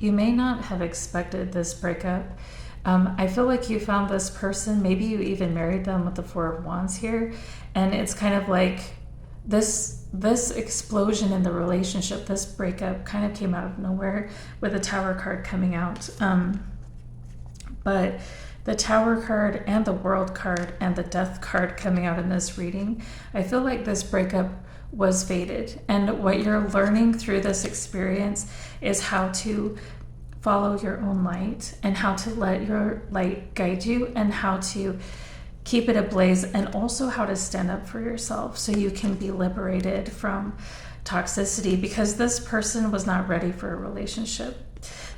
you may not have expected this breakup. I feel like you found this person, maybe you even married them with the Four of Wands here, and it's kind of like this explosion in the relationship, this breakup kind of came out of nowhere with the Tower card coming out. But the Tower card and the World card and the Death card coming out in this reading, I feel like this breakup was fated. And what you're learning through this experience is how to follow your own light and how to let your light guide you and how to keep it ablaze, and also how to stand up for yourself so you can be liberated from toxicity, because this person was not ready for a relationship.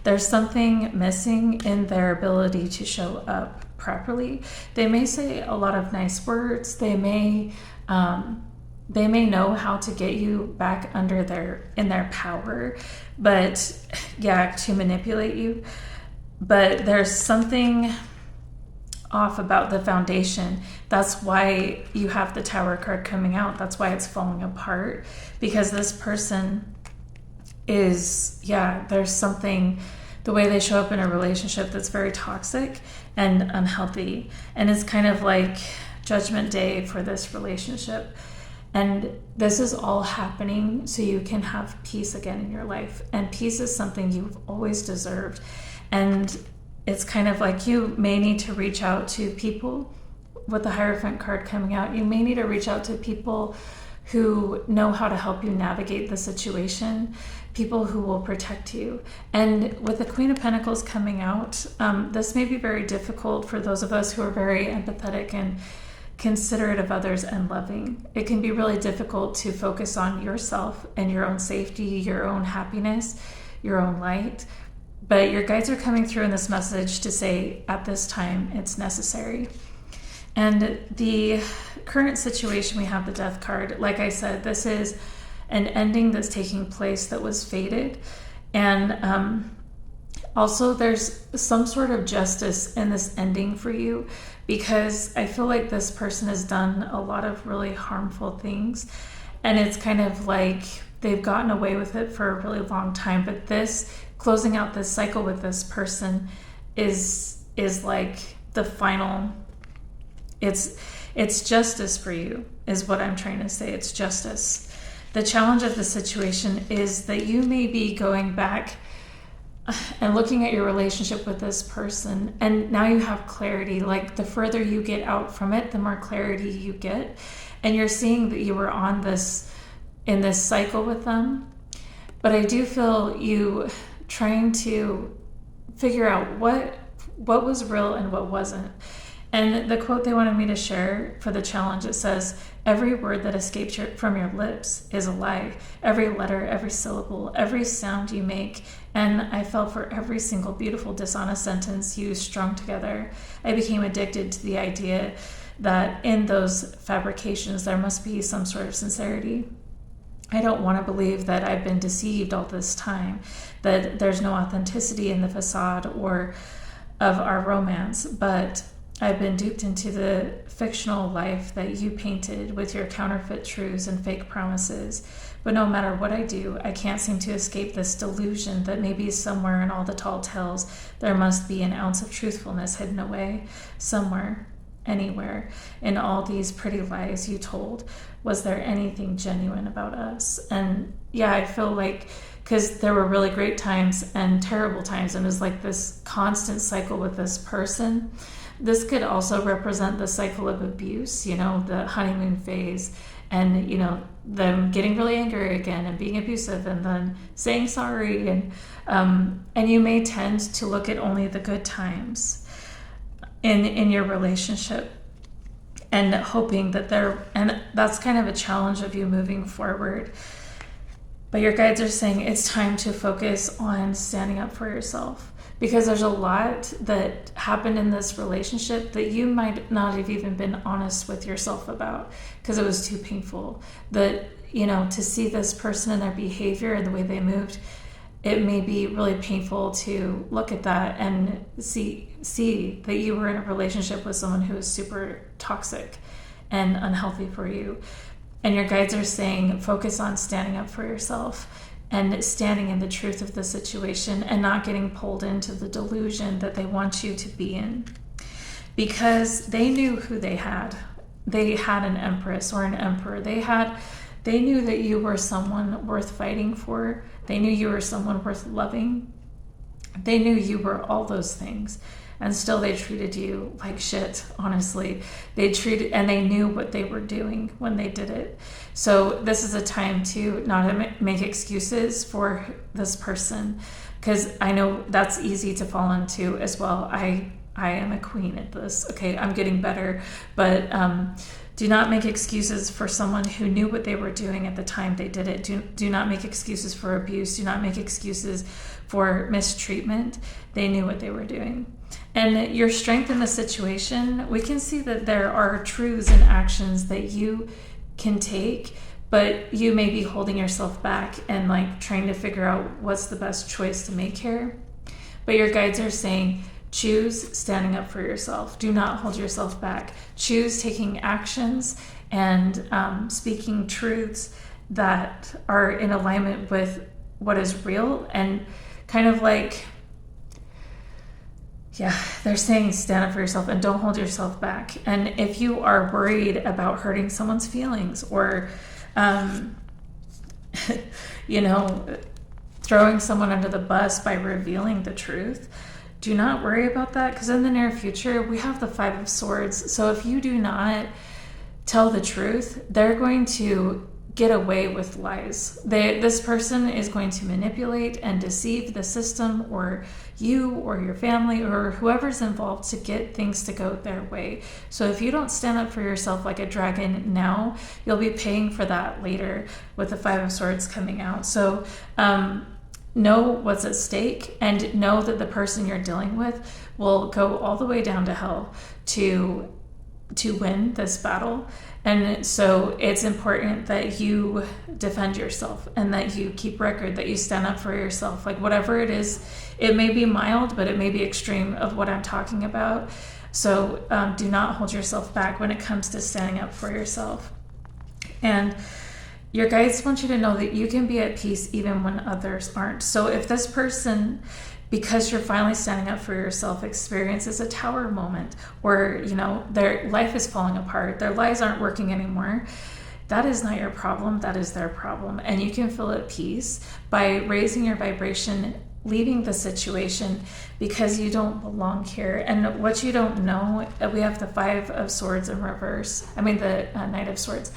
There's something missing in their ability to show up properly. They may say a lot of nice words. They may know how to get you back in their power, but to manipulate you. But there's something off about the foundation. That's why you have the Tower card coming out. That's why it's falling apart, because this person is, there's something, the way they show up in a relationship that's very toxic and unhealthy. And it's kind of like Judgment Day for this relationship. And this is all happening so you can have peace again in your life. And peace is something you've always deserved. And it's kind of like you may need to reach out to people with the Hierophant card coming out. You may need to reach out to people who know how to help you navigate the situation, people who will protect you. And with the Queen of Pentacles coming out, this may be very difficult for those of us who are very empathetic and considerate of others and loving. It can be really difficult to focus on yourself and your own safety, your own happiness, your own light. But your guides are coming through in this message to say, at this time, it's necessary. And the current situation, we have the Death card. Like I said, this is an ending that's taking place that was fated. And also there's some sort of justice in this ending for you, because I feel like this person has done a lot of really harmful things. And it's kind of like they've gotten away with it for a really long time. But this, closing out this cycle with this person is like the final, it's justice for you, is what I'm trying to say. It's justice. The challenge of the situation is that you may be going back and looking at your relationship with this person, and now you have clarity. Like, the further you get out from it, the more clarity you get, and you're seeing that you were in this cycle with them. But I do feel you trying to figure out what was real and what wasn't. And the quote they wanted me to share for the challenge, it says, "Every word that escapes from your lips is a lie. Every letter, every syllable, every sound you make. And I fell for every single beautiful, dishonest sentence you strung together. I became addicted to the idea that in those fabrications there must be some sort of sincerity. I don't want to believe that I've been deceived all this time, that there's no authenticity in the facade or of our romance, but I've been duped into the fictional life that you painted with your counterfeit truths and fake promises. But no matter what I do, I can't seem to escape this delusion that maybe somewhere in all the tall tales there must be an ounce of truthfulness hidden away, somewhere, anywhere. In all these pretty lies you told, was there anything genuine about us?" And I feel like, because there were really great times and terrible times, and it was like this constant cycle with this person. This could also represent the cycle of abuse, the honeymoon phase, and them getting really angry again and being abusive and then saying sorry, and you may tend to look at only the good times in your relationship and hoping that and that's kind of a challenge of you moving forward. But your guides are saying it's time to focus on standing up for yourself, because there's a lot that happened in this relationship that you might not have even been honest with yourself about because it was too painful. That, to see this person and their behavior and the way they moved, it may be really painful to look at that and see that you were in a relationship with someone who is super toxic and unhealthy for you. And your guides are saying, focus on standing up for yourself and standing in the truth of the situation and not getting pulled into the delusion that they want you to be in. Because they knew who they had. They had an empress or an emperor. They knew that you were someone worth fighting for. They knew you were someone worth loving. They knew you were all those things. And still they treated you like shit, honestly. And they knew what they were doing when they did it. So this is a time to not make excuses for this person, because I know that's easy to fall into as well. I am a queen at this. Okay, I'm getting better. But do not make excuses for someone who knew what they were doing at the time they did it. Do not make excuses for abuse. Do not make excuses for mistreatment. They knew what they were doing. And your strength in the situation, we can see that there are truths and actions that you can take, but you may be holding yourself back and like trying to figure out what's the best choice to make here. But your guides are saying, choose standing up for yourself. Do not hold yourself back. Choose taking actions and speaking truths that are in alignment with what is real, and kind of like, yeah, they're saying stand up for yourself and don't hold yourself back. And if you are worried about hurting someone's feelings or, throwing someone under the bus by revealing the truth, do not worry about that, because in the near future, we have the 5 of Swords. So if you do not tell the truth, they're going to get away with lies. This person is going to manipulate and deceive the system or you or your family or whoever's involved to get things to go their way. So if you don't stand up for yourself like a dragon now, you'll be paying for that later with the 5 of Swords coming out. So know what's at stake and know that the person you're dealing with will go all the way down to hell to win this battle. And so it's important that you defend yourself and that you keep record, that you stand up for yourself. Like whatever it is, it may be mild, but it may be extreme of what I'm talking about. So do not hold yourself back when it comes to standing up for yourself. And your guides want you to know that you can be at peace even when others aren't. So if this person, because you're finally standing up for yourself, experiences a tower moment where, their life is falling apart, their lives aren't working anymore, that is not your problem, that is their problem. And you can feel at peace by raising your vibration, leaving the situation, because you don't belong here. And what you don't know, we have the 5 of Swords in reverse. The Knight of Swords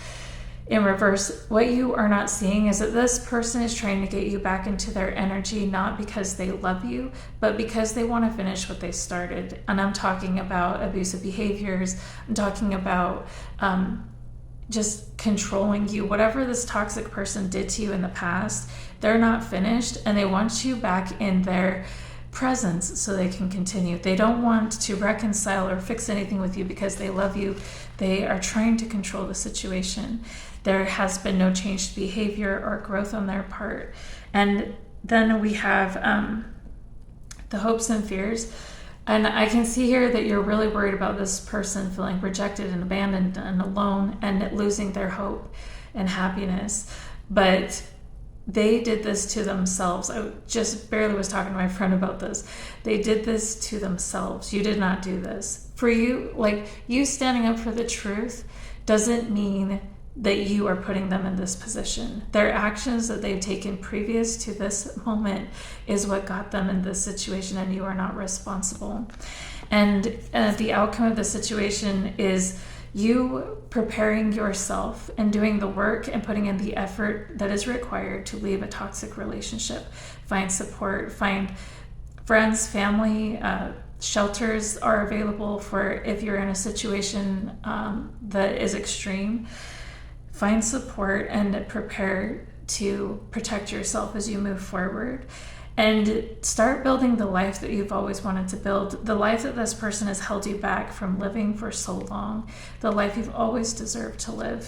in reverse. What you are not seeing is that this person is trying to get you back into their energy, not because they love you, but because they want to finish what they started. And I'm talking about abusive behaviors. I'm talking about just controlling you. Whatever this toxic person did to you in the past, they're not finished, and they want you back in their presence so they can continue. They don't want to reconcile or fix anything with you because they love you. They are trying to control the situation. There has been no changed behavior or growth on their part. And then we have the hopes and fears. And I can see here that you're really worried about this person feeling rejected and abandoned and alone and losing their hope and happiness. But they did this to themselves. I just barely was talking to my friend about this. They did this to themselves. You did not do this. For you, like you standing up for the truth doesn't mean that you are putting them in this position. Their actions that they've taken previous to this moment is what got them in this situation, and you are not responsible. And the outcome of the situation is you preparing yourself and doing the work and putting in the effort that is required to leave a toxic relationship. Find support, find friends, family, shelters are available for if you're in a situation that is extreme. Find support and prepare to protect yourself as you move forward. And start building the life that you've always wanted to build, the life that this person has held you back from living for so long, the life you've always deserved to live.